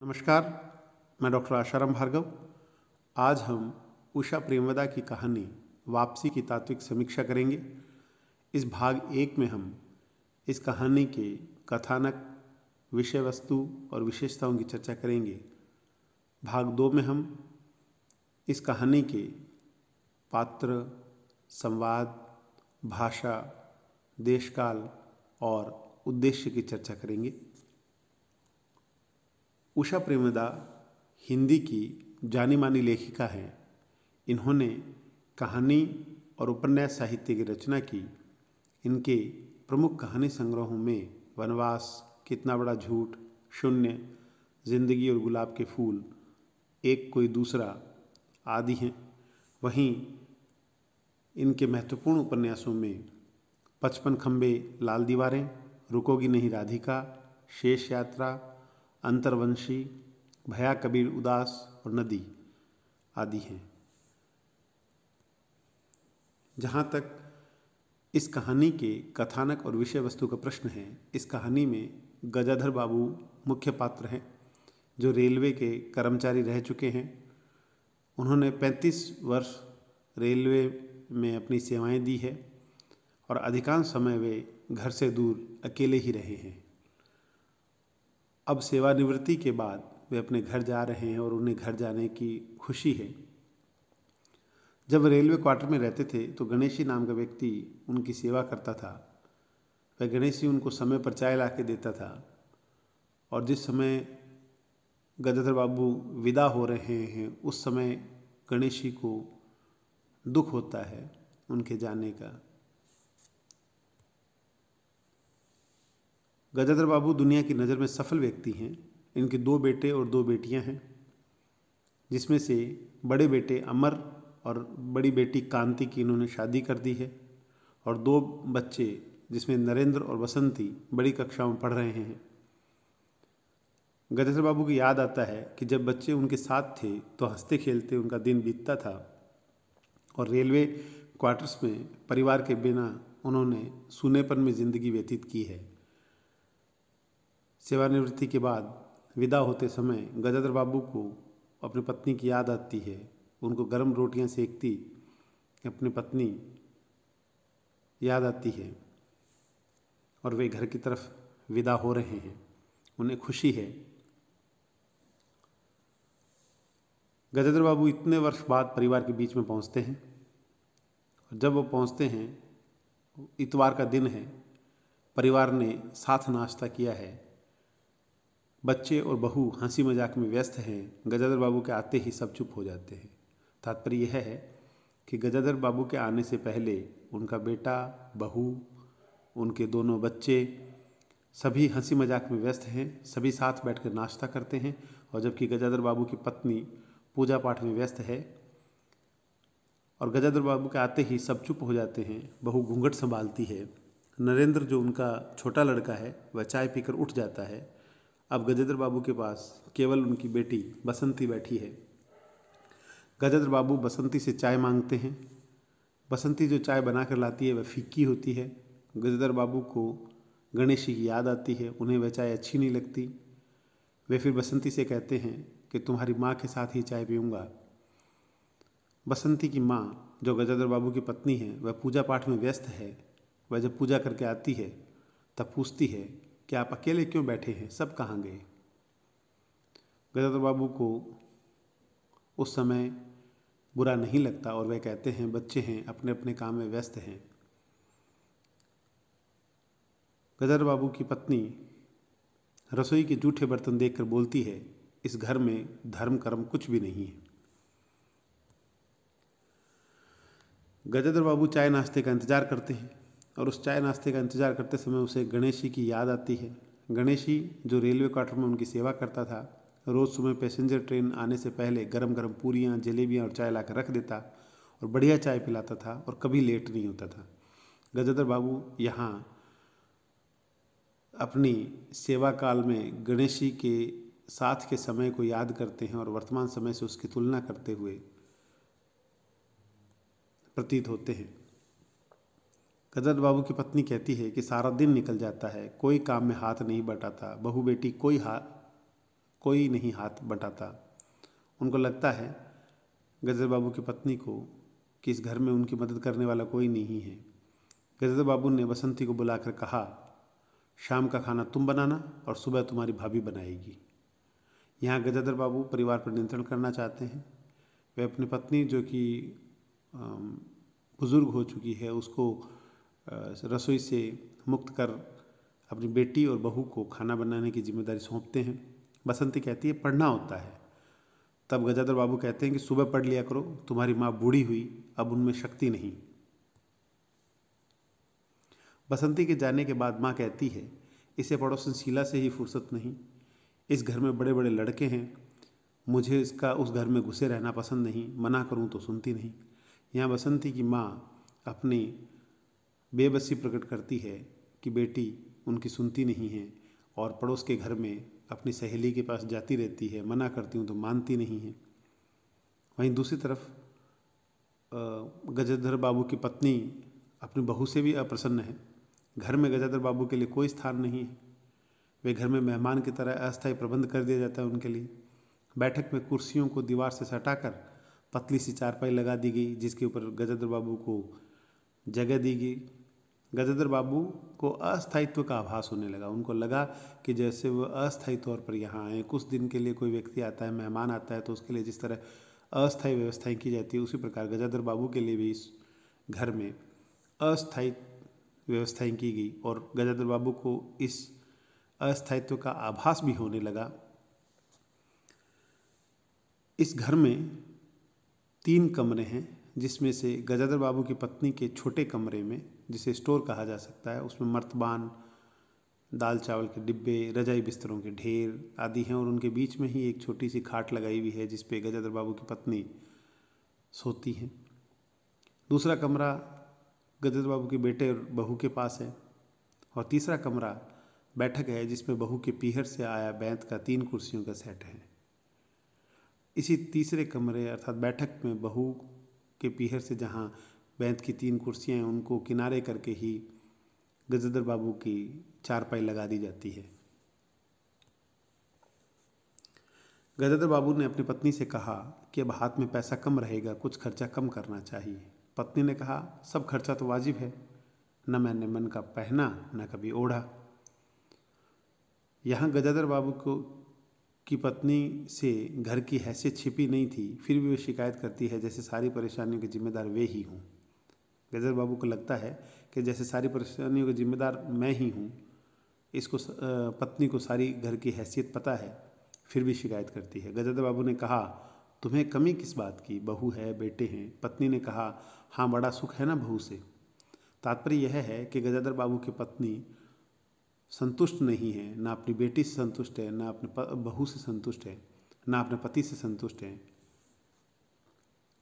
नमस्कार, मैं डॉक्टर आशाराम भार्गव। आज हम उषा प्रेमवदा की कहानी वापसी की तात्विक समीक्षा करेंगे। इस भाग 1 में हम इस कहानी के कथानक, विषय वस्तु और विशेषताओं की चर्चा करेंगे। भाग 2 में हम इस कहानी के पात्र, संवाद, भाषा, देशकाल और उद्देश्य की चर्चा करेंगे। उषा प्रेमवदा हिंदी की जानी मानी लेखिका हैं। इन्होंने कहानी और उपन्यास साहित्य की रचना की। इनके प्रमुख कहानी संग्रहों में वनवास, कितना बड़ा झूठ, शून्य, जिंदगी और गुलाब के फूल, एक कोई दूसरा आदि हैं। वहीं इनके महत्वपूर्ण उपन्यासों में 55 खंबे, लाल दीवारें, रुकोगी नहीं राधिका, शेष यात्रा, अंतर्वंशी, भया कबीर उदास और नदी आदि हैं। जहाँ तक इस कहानी के कथानक और विषय वस्तु का प्रश्न है, इस कहानी में गजाधर बाबू मुख्य पात्र हैं, जो रेलवे के कर्मचारी रह चुके हैं। उन्होंने 35 वर्ष रेलवे में अपनी सेवाएं दी है और अधिकांश समय वे घर से दूर अकेले ही रहे हैं। अब सेवानिवृत्ति के बाद वे अपने घर जा रहे हैं और उन्हें घर जाने की खुशी है। जब रेलवे क्वार्टर में रहते थे तो गणेशी नाम का व्यक्ति उनकी सेवा करता था। वह गणेशी उनको समय पर चाय ला के देता था और जिस समय गजाधर बाबू विदा हो रहे हैं उस समय गणेशी को दुख होता है उनके जाने का। गजाधर बाबू दुनिया की नज़र में सफल व्यक्ति हैं। इनके 2 बेटे और 2 बेटियां हैं, जिसमें से बड़े बेटे अमर और बड़ी बेटी कांति की इन्होंने शादी कर दी है और 2 बच्चे जिसमें नरेंद्र और बसंती बड़ी कक्षाओं में पढ़ रहे हैं। गजाधर बाबू की याद आता है कि जब बच्चे उनके साथ थे तो हंसते खेलते उनका दिन बीतता था और रेलवे क्वार्टर्स में परिवार के बिना उन्होंने सूनेपन में ज़िंदगी व्यतीत की है। सेवानिवृत्ति के बाद विदा होते समय गजाधर बाबू को अपनी पत्नी की याद आती है। उनको गर्म रोटियां सेकती अपनी पत्नी याद आती है और वे घर की तरफ विदा हो रहे हैं। उन्हें खुशी है। गजाधर बाबू इतने वर्ष बाद परिवार के बीच में पहुंचते हैं और जब वो पहुंचते हैं, इतवार का दिन है, परिवार ने साथ नाश्ता किया है, बच्चे और बहू हंसी मजाक में व्यस्त हैं। गजाधर बाबू के आते ही सब चुप हो जाते हैं। तात्पर्य यह है कि गजाधर बाबू के आने से पहले उनका बेटा, बहू, उनके दोनों बच्चे सभी हंसी मजाक में व्यस्त हैं। सभी साथ बैठकर नाश्ता करते हैं और जबकि गजाधर बाबू की पत्नी पूजा पाठ में व्यस्त है और गजाधर बाबू के आते ही सब चुप हो जाते हैं। बहू घूंघट संभालती है। नरेंद्र जो उनका छोटा लड़का है वह चाय पीकर उठ जाता है। अब गजाधर बाबू के पास केवल उनकी बेटी बसंती बैठी है। गजाधर बाबू बसंती से चाय मांगते हैं। बसंती जो चाय बना कर लाती है वह फीकी होती है। गजाधर बाबू को गणेशी की याद आती है। उन्हें वह चाय अच्छी नहीं लगती। वे फिर बसंती से कहते हैं कि तुम्हारी माँ के साथ ही चाय पीऊँगा। बसंती की माँ जो गजाधर बाबू की पत्नी है वह पूजा पाठ में व्यस्त है। वह जब पूजा करके आती है तब पूछती है कि आप अकेले क्यों बैठे हैं, सब कहाँ गए। गजाधर बाबू को उस समय बुरा नहीं लगता और वह कहते हैं बच्चे हैं, अपने अपने काम में व्यस्त हैं। गजाधर बाबू की पत्नी रसोई के जूठे बर्तन देखकर बोलती है, इस घर में धर्म कर्म कुछ भी नहीं है। गजाधर बाबू चाय नाश्ते का इंतजार करते हैं और उस चाय नाश्ते का इंतजार करते समय उसे गणेशी की याद आती है। गणेशी जो रेलवे क्वार्टर में उनकी सेवा करता था, रोज़ सुबह पैसेंजर ट्रेन आने से पहले गरम गरम पूरियाँ, जलेबियाँ और चाय लाकर रख देता और बढ़िया चाय पिलाता था और कभी लेट नहीं होता था। गजाधर बाबू यहाँ अपनी सेवा काल में गणेशी के साथ के समय को याद करते हैं और वर्तमान समय से उसकी तुलना करते हुए प्रतीत होते हैं। गजाधर बाबू की पत्नी कहती है कि सारा दिन निकल जाता है, कोई काम में हाथ नहीं बटाता, बहू बेटी कोई कोई नहीं हाथ बंटाता। उनको लगता है गजेंद्र बाबू की पत्नी को कि इस घर में उनकी मदद करने वाला कोई नहीं है। गजेंद्र बाबू ने बसंती को बुलाकर कहा, शाम का खाना तुम बनाना और सुबह तुम्हारी भाभी बनाएगी। यहाँ गजेंद्र बाबू परिवार पर नियंत्रण करना चाहते हैं। वे अपनी पत्नी जो कि बुज़ुर्ग हो चुकी है उसको रसोई से मुक्त कर अपनी बेटी और बहू को खाना बनाने की जिम्मेदारी सौंपते हैं। बसंती कहती है पढ़ना होता है। तब गजेंद्र बाबू कहते हैं कि सुबह पढ़ लिया करो, तुम्हारी माँ बूढ़ी हुई, अब उनमें शक्ति नहीं। बसंती के जाने के बाद माँ कहती है, इसे पड़ोसन शीला से ही फुर्सत नहीं, इस घर में बड़े बड़े लड़के हैं, मुझे इसका उस घर में घुसे रहना पसंद नहीं, मना करूं तो सुनती नहीं। यहाँ बसंती की माँ अपनी बेबसी प्रकट करती है कि बेटी उनकी सुनती नहीं है और पड़ोस के घर में अपनी सहेली के पास जाती रहती है, मना करती हूँ तो मानती नहीं है। वहीं दूसरी तरफ गजेंद्र बाबू की पत्नी अपनी बहू से भी अप्रसन्न है। घर में गजेंद्र बाबू के लिए कोई स्थान नहीं है। वे घर में मेहमान की तरह अस्थायी प्रबंध कर दिया जाता है उनके लिए। बैठक में कुर्सियों को दीवार से सटाकर पतली सी चारपाई लगा दी गई जिसके ऊपर गजेंद्र बाबू को जगह दी गई। गजेंद्र बाबू को अस्थायित्व का आभास होने लगा। उनको लगा कि जैसे वो अस्थायी तौर पर यहाँ आए, कुछ दिन के लिए कोई व्यक्ति आता है, मेहमान आता है तो उसके लिए जिस तरह अस्थायी व्यवस्थाएं की जाती है उसी प्रकार गजेंद्र बाबू के लिए भी इस घर में अस्थायी व्यवस्थाएं की गई और गजेंद्र बाबू को इस अस्थायित्व का आभास भी होने लगा। इस घर में 3 कमरे हैं जिसमें से गजेंद्र बाबू की पत्नी के छोटे कमरे में, जिसे स्टोर कहा जा सकता है, उसमें मर्तबान, दाल चावल के डिब्बे, रजाई बिस्तरों के ढेर आदि हैं और उनके बीच में ही एक छोटी सी खाट लगाई हुई है जिस पे गजेंद्र बाबू की पत्नी सोती हैं। दूसरा कमरा गजेंद्र बाबू के बेटे और बहू के पास है और तीसरा कमरा बैठक है जिसमें बहू के पीहर से आया बैंत का 3 कुर्सियों का सेट है। इसी तीसरे कमरे अर्थात बैठक में बहू के पीहर से जहाँ बैंत की 3 कुर्सियाँ हैं उनको किनारे करके ही गजेंद्र बाबू की चारपाई लगा दी जाती है। गजेंद्र बाबू ने अपनी पत्नी से कहा कि अब हाथ में पैसा कम रहेगा, कुछ खर्चा कम करना चाहिए। पत्नी ने कहा, सब खर्चा तो वाजिब है, न मैंने मन का पहना न कभी ओढ़ा। यहाँ गजेंद्र बाबू को की पत्नी से घर की हैसियत छिपी नहीं थी, फिर भी वे शिकायत करती है जैसे सारी परेशानियों के जिम्मेदार वे ही हों। गजेंद्र बाबू को लगता है कि जैसे सारी परेशानियों के जिम्मेदार मैं ही हूँ। इसको पत्नी को सारी घर की हैसियत पता है, फिर भी शिकायत करती है। गजेंद्र बाबू ने कहा, तुम्हें कमी किस बात की, बहू है, बेटे हैं। पत्नी ने कहा, हाँ बड़ा सुख है ना बहू से। तात्पर्य यह है कि गजेंद्र बाबू की पत्नी संतुष्ट नहीं है, ना अपनी बेटी से संतुष्ट है, ना अपने बहू से संतुष्ट है, ना अपने पति से संतुष्ट है।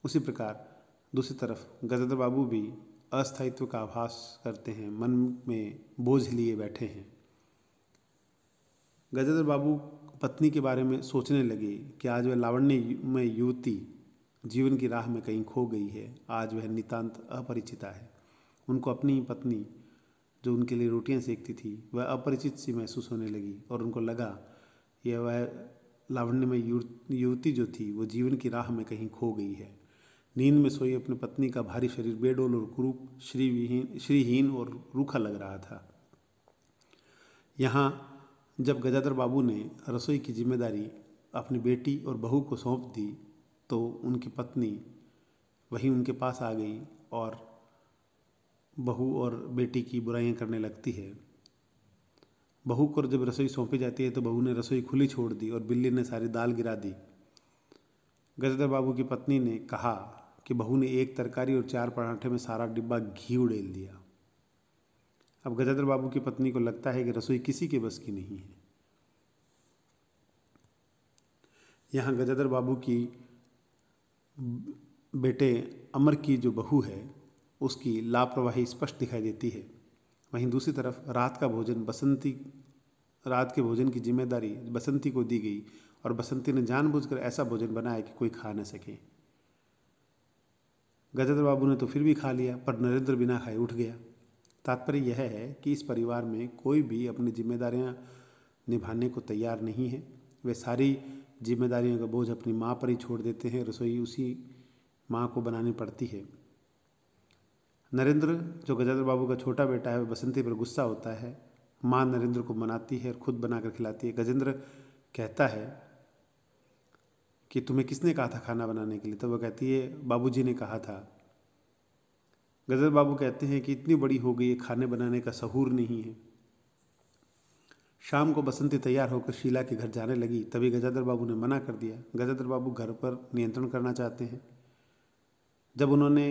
उसी प्रकार दूसरी तरफ गजेंद्र बाबू भी अस्थायित्व का आभास करते हैं, मन में बोझ लिए बैठे हैं। गजेंद्र बाबू पत्नी के बारे में सोचने लगे कि आज वह लावण्य में युवती जीवन की राह में कहीं खो गई है, आज वह नितांत अपरिचिता है। उनको अपनी ही पत्नी जो उनके लिए रोटियां सेकती थी वह अपरिचित सी महसूस होने लगी और उनको लगा यह वह लावण्य में युवती जो थी वो जीवन की राह में कहीं खो गई है। नींद में सोई अपनी पत्नी का भारी शरीर बेडोल और कुरूप, श्रीहीन और रूखा लग रहा था। यहाँ जब गजेंद्र बाबू ने रसोई की जिम्मेदारी अपनी बेटी और बहू को सौंप दी तो उनकी पत्नी वहीं उनके पास आ गई और बहू और बेटी की बुराइयां करने लगती है। बहू को जब रसोई सौंपी जाती है तो बहू ने रसोई खुली छोड़ दी और बिल्ली ने सारी दाल गिरा दी। गजेंद्र बाबू की पत्नी ने कहा कि बहू ने 1 तरकारी और 4 पराठे में सारा डिब्बा घी उड़ेल दिया। अब गजेंद्र बाबू की पत्नी को लगता है कि रसोई किसी के बस की नहीं है। यहाँ गजेंद्र बाबू की बेटे अमर की जो बहू है उसकी लापरवाही स्पष्ट दिखाई देती है। वहीं दूसरी तरफ रात के भोजन की जिम्मेदारी बसंती को दी गई और बसंती ने जानबूझकर ऐसा भोजन बनाया कि कोई खा न सके। गजेंद्र बाबू ने तो फिर भी खा लिया पर नरेंद्र बिना खाए उठ गया। तात्पर्य यह है कि इस परिवार में कोई भी अपनी जिम्मेदारियां निभाने को तैयार नहीं है वे सारी जिम्मेदारियों का बोझ अपनी माँ पर ही छोड़ देते हैं। रसोई उसी माँ को बनानी पड़ती है। नरेंद्र जो गजेंद्र बाबू का छोटा बेटा है, वह बसंती पर गुस्सा होता है। माँ नरेंद्र को मनाती है और खुद बनाकर खिलाती है। गजेंद्र कहता है कि तुम्हें किसने कहा था खाना बनाने के लिए? तो वह कहती है बाबूजी ने कहा था। गजेंद्र बाबू कहते हैं कि इतनी बड़ी हो गई है, खाने बनाने का सहूर नहीं है। शाम को बसंती तैयार होकर शीला के घर जाने लगी, तभी गजेंद्र बाबू ने मना कर दिया। गजेंद्र बाबू घर पर नियंत्रण करना चाहते हैं। जब उन्होंने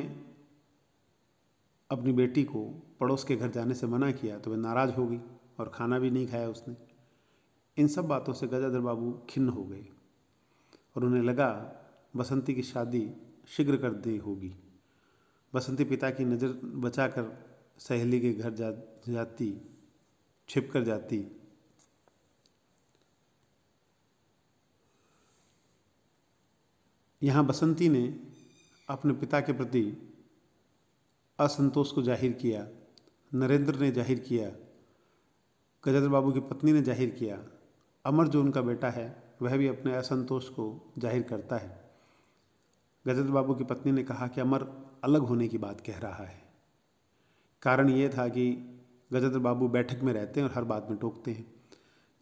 अपनी बेटी को पड़ोस के घर जाने से मना किया तो वह नाराज़ हो गई और खाना भी नहीं खाया उसने। इन सब बातों से गजेंद्र बाबू खिन्न हो गए और उन्हें लगा बसंती की शादी शीघ्र कर दी होगी। बसंती पिता की नज़र बचाकर सहेली के घर जाती, छिप कर जाती। यहाँ बसंती ने अपने पिता के प्रति असंतोष को जाहिर किया, नरेंद्र ने जाहिर किया, गजेंद्र बाबू की पत्नी ने जाहिर किया। अमर जो उनका बेटा है वह भी अपने असंतोष को जाहिर करता है। गजेंद्र बाबू की पत्नी ने कहा कि अमर अलग होने की बात कह रहा है। कारण ये था कि गजेंद्र बाबू बैठक में रहते हैं और हर बात में टोकते हैं।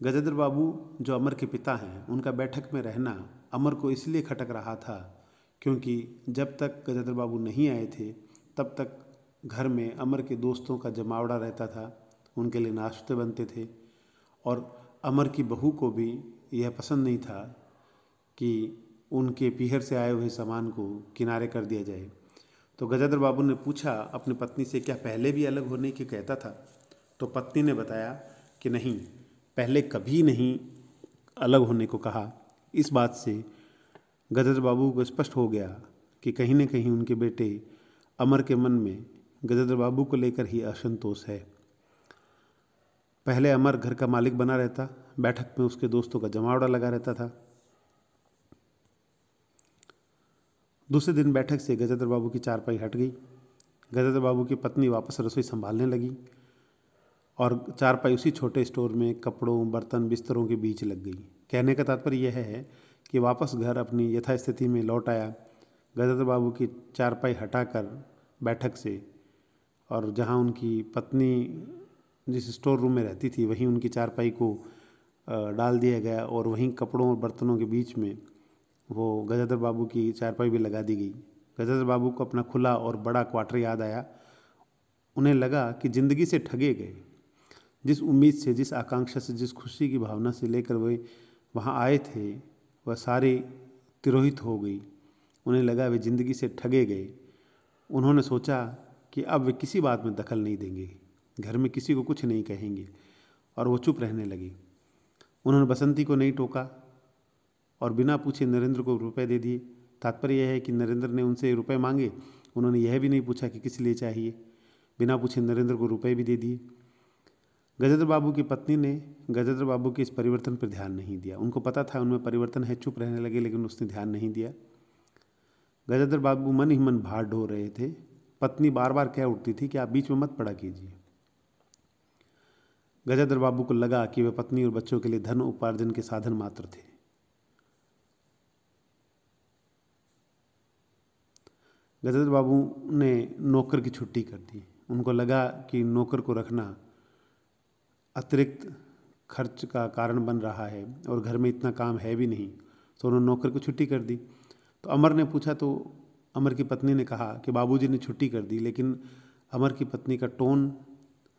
गजेंद्र बाबू जो अमर के पिता हैं, उनका बैठक में रहना अमर को इसलिए खटक रहा था क्योंकि जब तक गजेंद्र बाबू नहीं आए थे तब तक घर में अमर के दोस्तों का जमावड़ा रहता था। उनके लिए नाश्ते बनते थे और अमर की बहू को भी यह पसंद नहीं था कि उनके पीहर से आए हुए सामान को किनारे कर दिया जाए। तो गजेंद्र बाबू ने पूछा अपनी पत्नी से, क्या पहले भी अलग होने की कहता था? तो पत्नी ने बताया कि नहीं, पहले कभी नहीं अलग होने को कहा। इस बात से गजेंद्र बाबू को स्पष्ट हो गया कि कहीं न कहीं उनके बेटे अमर के मन में गजेंद्र बाबू को लेकर ही असंतोष है। पहले अमर घर का मालिक बना रहता, बैठक में उसके दोस्तों का जमावड़ा लगा रहता था। दूसरे दिन बैठक से गजेंद्र बाबू की चारपाई हट गई। गजेंद्र बाबू की पत्नी वापस रसोई संभालने लगी और चारपाई उसी छोटे स्टोर में कपड़ों, बर्तन, बिस्तरों के बीच लग गई। कहने का तात्पर्य यह है कि वापस घर अपनी यथास्थिति में लौट आया। गजेंद्र बाबू की चारपाई हटाकर बैठक से और जहां उनकी पत्नी जिस स्टोर रूम में रहती थी वहीं उनकी चारपाई को डाल दिया गया और वहीं कपड़ों और बर्तनों के बीच में वो गजेंद्र बाबू की चारपाई भी लगा दी गई। गजेंद्र बाबू को अपना खुला और बड़ा क्वार्टर याद आया। उन्हें लगा कि ज़िंदगी से ठगे गए। जिस उम्मीद से, जिस आकांक्षा से, जिस खुशी की भावना से लेकर वे वहाँ आए थे वह सारी तिरोहित हो गई। उन्हें लगा वे ज़िंदगी से ठगे गए। उन्होंने सोचा कि अब वे किसी बात में दखल नहीं देंगे, घर में किसी को कुछ नहीं कहेंगे और वो चुप रहने लगी। उन्होंने बसंती को नहीं टोका और बिना पूछे नरेंद्र को रुपए दे दिए। तात्पर्य यह है कि नरेंद्र ने उनसे रुपए मांगे, उन्होंने यह भी नहीं पूछा कि किस लिए चाहिए। बिना पूछे नरेंद्र को रुपए भी दे दिए। गजेंद्र बाबू की पत्नी ने गजेंद्र बाबू के इस परिवर्तन पर ध्यान नहीं दिया। उनको पता था उनमें परिवर्तन है, चुप रहने लगे, लेकिन उसने ध्यान नहीं दिया। गजेंद्र बाबू मन ही मन भार ढो रहे थे। पत्नी बार बार कह उठती थी कि आप बीच में मत पड़ा कीजिए। गजेंद्र बाबू को लगा कि वे पत्नी और बच्चों के लिए धन उपार्जन के साधन मात्र थे। गजेंद्र बाबू ने नौकर की छुट्टी कर दी। उनको लगा कि नौकर को रखना अतिरिक्त खर्च का कारण बन रहा है और घर में इतना काम है भी नहीं, तो उन्होंने नौकर को छुट्टी कर दी। तो अमर ने पूछा तो अमर की पत्नी ने कहा कि बाबूजी ने छुट्टी कर दी, लेकिन अमर की पत्नी का टोन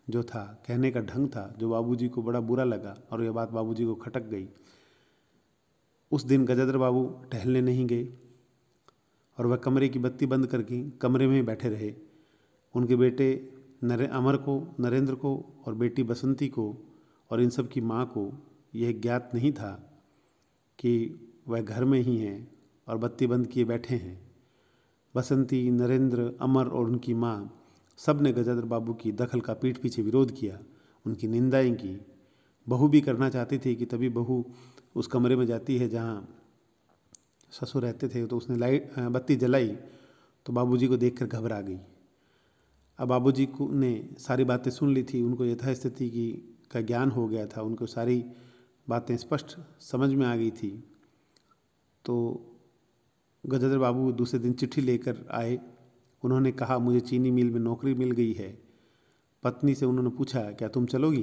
जो था, कहने का ढंग था, जो बाबूजी को बड़ा बुरा लगा और यह बात बाबूजी को खटक गई। उस दिन गजेंद्र बाबू टहलने नहीं गए और वह कमरे की बत्ती बंद करके कमरे में ही बैठे रहे। उनके बेटे अमर को, नरेंद्र को और बेटी बसंती को और इन सब की माँ को यह ज्ञात नहीं था कि वह घर में ही हैं और बत्ती बंद किए बैठे हैं। बसंती, नरेंद्र, अमर और उनकी माँ सब ने गजेंद्र बाबू की दखल का पीठ पीछे विरोध किया, उनकी निंदाएं की। बहू भी करना चाहती थी कि तभी बहू उस कमरे में जाती है जहाँ ससुर रहते थे, तो उसने बत्ती जलाई तो बाबूजी को देखकर घबरा गई। अब बाबूजी को ने सारी बातें सुन ली थी, उनको यथास्थिति का ज्ञान हो गया था, उनको सारी बातें स्पष्ट समझ में आ गई थी। तो गजेंद्र बाबू दूसरे दिन चिट्ठी लेकर आए। उन्होंने कहा, मुझे चीनी मिल में नौकरी मिल गई है। पत्नी से उन्होंने पूछा, क्या तुम चलोगी?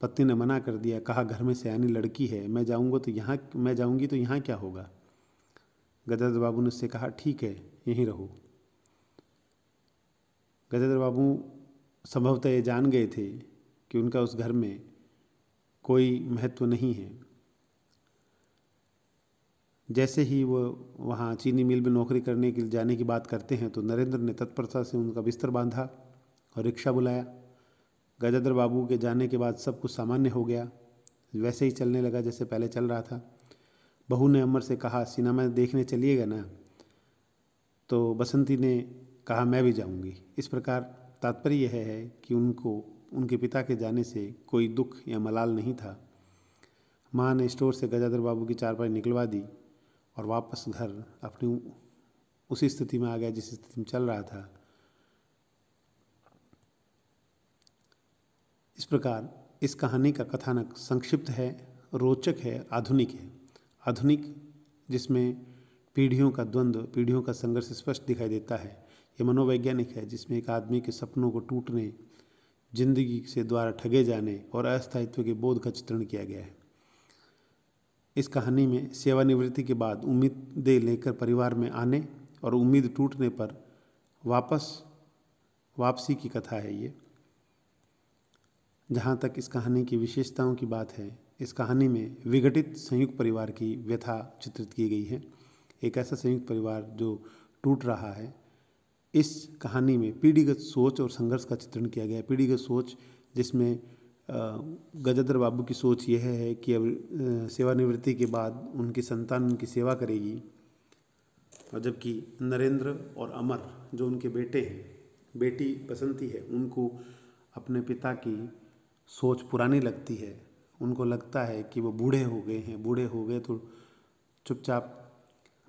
पत्नी ने मना कर दिया, कहा, घर में सयानी लड़की है, मैं जाऊंगी तो यहाँ क्या होगा? गजेंद्र बाबू ने उससे कहा, ठीक है, यहीं रहो। गजेंद्र बाबू संभवतः ये जान गए थे कि उनका उस घर में कोई महत्व नहीं है। जैसे ही वो वहाँ चीनी मिल में नौकरी करने के लिए जाने की बात करते हैं तो नरेंद्र ने तत्परता से उनका बिस्तर बांधा और रिक्शा बुलाया। गजेंद्र बाबू के जाने के बाद सब कुछ सामान्य हो गया, वैसे ही चलने लगा जैसे पहले चल रहा था। बहू ने अमर से कहा, सिनेमा देखने चलिएगा ना? तो बसंती ने कहा, मैं भी जाऊंगी। इस प्रकार तात्पर्य यह है कि उनको उनके पिता के जाने से कोई दुख या मलाल नहीं था। माँ ने स्टोर से गजेंद्र बाबू की चारपाई निकलवा दी और वापस घर अपनी उसी स्थिति में आ गया जिस स्थिति में चल रहा था। इस प्रकार इस कहानी का कथानक संक्षिप्त है, रोचक है, आधुनिक है। आधुनिक जिसमें पीढ़ियों का द्वंद्व, पीढ़ियों का संघर्ष स्पष्ट दिखाई देता है। ये मनोवैज्ञानिक है जिसमें एक आदमी के सपनों को टूटने, जिंदगी से द्वारा ठगे जाने और अस्थायित्व के बोध का चित्रण किया गया है। इस कहानी में सेवानिवृत्ति के बाद उम्मीदें लेकर परिवार में आने और उम्मीद टूटने पर वापसी की कथा है ये। जहाँ तक इस कहानी की विशेषताओं की बात है, इस कहानी में विघटित संयुक्त परिवार की व्यथा चित्रित की गई है। एक ऐसा संयुक्त परिवार जो टूट रहा है। इस कहानी में पीढ़ीगत सोच और संघर्ष का चित्रण किया गया है। पीढ़ीगत सोच जिसमें गजेंद्र बाबू की सोच यह है कि अब सेवानिवृत्ति के बाद उनकी संतान उनकी सेवा करेगी, और जबकि नरेंद्र और अमर जो उनके बेटे हैं, बेटी बसंती है, उनको अपने पिता की सोच पुरानी लगती है। उनको लगता है कि वो बूढ़े हो गए हैं, बूढ़े हो गए तो चुपचाप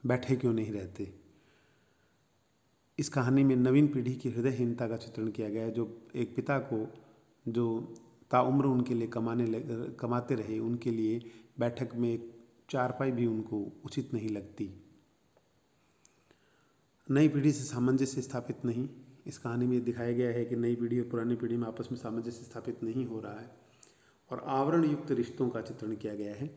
बैठे क्यों नहीं रहते। इस कहानी में नवीन पीढ़ी की हृदयहीनता का चित्रण किया गया है, जो एक पिता को जो ताउम्र उनके लिए कमाते रहे, उनके लिए बैठक में एक चारपाई भी उनको उचित नहीं लगती। नई पीढ़ी से सामंजस्य स्थापित नहीं। इस कहानी में दिखाया गया है कि नई पीढ़ी और पुरानी पीढ़ी में आपस में सामंजस्य स्थापित नहीं हो रहा है और आवरण युक्त रिश्तों का चित्रण किया गया है।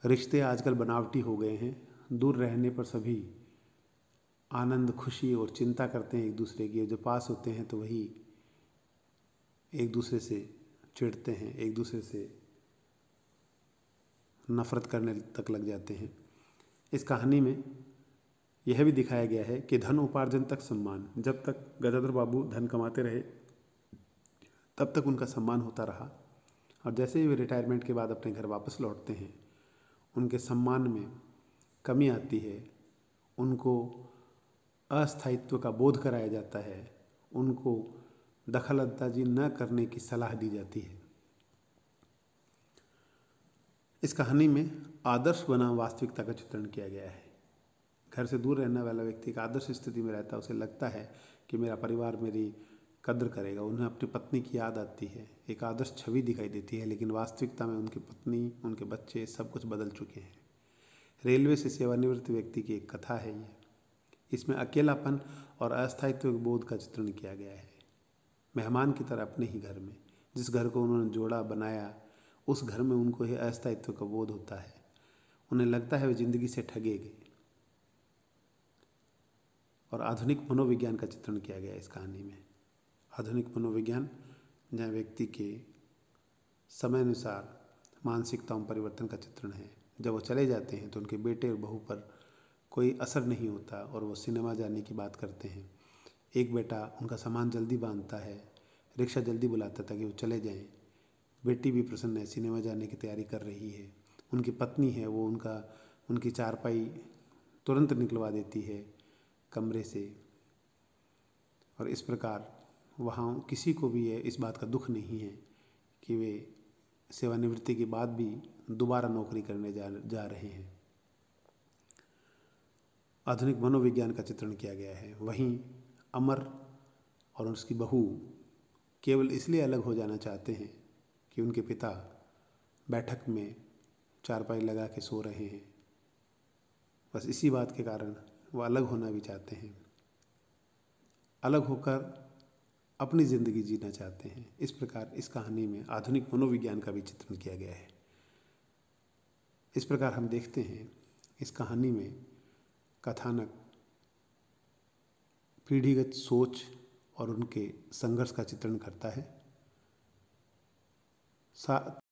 रिश्ते आजकल बनावटी हो गए हैं। दूर रहने पर सभी आनंद, खुशी और चिंता करते हैं एक दूसरे की। जो पास होते हैं तो वही एक दूसरे से चिढ़ते हैं, एक दूसरे से नफरत करने तक लग जाते हैं। इस कहानी में यह भी दिखाया गया है कि धन उपार्जन तक सम्मान। जब तक गजेंद्र बाबू धन कमाते रहे तब तक उनका सम्मान होता रहा, और जैसे ही वे रिटायरमेंट के बाद अपने घर वापस लौटते हैं उनके सम्मान में कमी आती है। उनको अस्थायित्व का बोध कराया जाता है, उनको दखल अंदाजी न करने की सलाह दी जाती है। इस कहानी में आदर्श बनाम वास्तविकता का चित्रण किया गया है। घर से दूर रहने वाला व्यक्ति एक आदर्श स्थिति में रहता है। उसे लगता है कि मेरा परिवार मेरी कद्र करेगा, उन्हें अपनी पत्नी की याद आती है, एक आदर्श छवि दिखाई देती है, लेकिन वास्तविकता में उनकी पत्नी, उनके बच्चे सब कुछ बदल चुके हैं। रेलवे से सेवानिवृत्त व्यक्ति की एक कथा है ये। इसमें अकेलापन और अस्थायित्व बोध का चित्रण किया गया है। मेहमान की तरह अपने ही घर में, जिस घर को उन्होंने जोड़ा बनाया, उस घर में उनको यह अस्थायित्व का बोध होता है। उन्हें लगता है वे जिंदगी से ठगे गए। और आधुनिक मनोविज्ञान का चित्रण किया गया है इस कहानी में। आधुनिक मनोविज्ञान जहाँ व्यक्ति के समय अनुसार मानसिकताओं परिवर्तन का चित्रण है। जब वो चले जाते हैं तो उनके बेटे और बहू पर कोई असर नहीं होता और वो सिनेमा जाने की बात करते हैं। एक बेटा उनका सामान जल्दी बांधता है, रिक्शा जल्दी बुलाता ताकि वो चले जाएं। बेटी भी प्रसन्न है, सिनेमा जाने की तैयारी कर रही है। उनकी पत्नी है, वो उनकी चारपाई तुरंत निकलवा देती है कमरे से। और इस प्रकार वहाँ किसी को भी इस बात का दुख नहीं है कि वे सेवानिवृत्ति के बाद भी दोबारा नौकरी करने जा रहे हैं। आधुनिक मनोविज्ञान का चित्रण किया गया है। वहीं अमर और उसकी बहू केवल इसलिए अलग हो जाना चाहते हैं कि उनके पिता बैठक में चारपाई लगा के सो रहे हैं। बस इसी बात के कारण वो अलग होना भी चाहते हैं, अलग होकर अपनी ज़िंदगी जीना चाहते हैं। इस प्रकार इस कहानी में आधुनिक मनोविज्ञान का भी चित्रण किया गया है। इस प्रकार हम देखते हैं इस कहानी में कथानक पीढ़ीगत सोच और उनके संघर्ष का चित्रण करता है।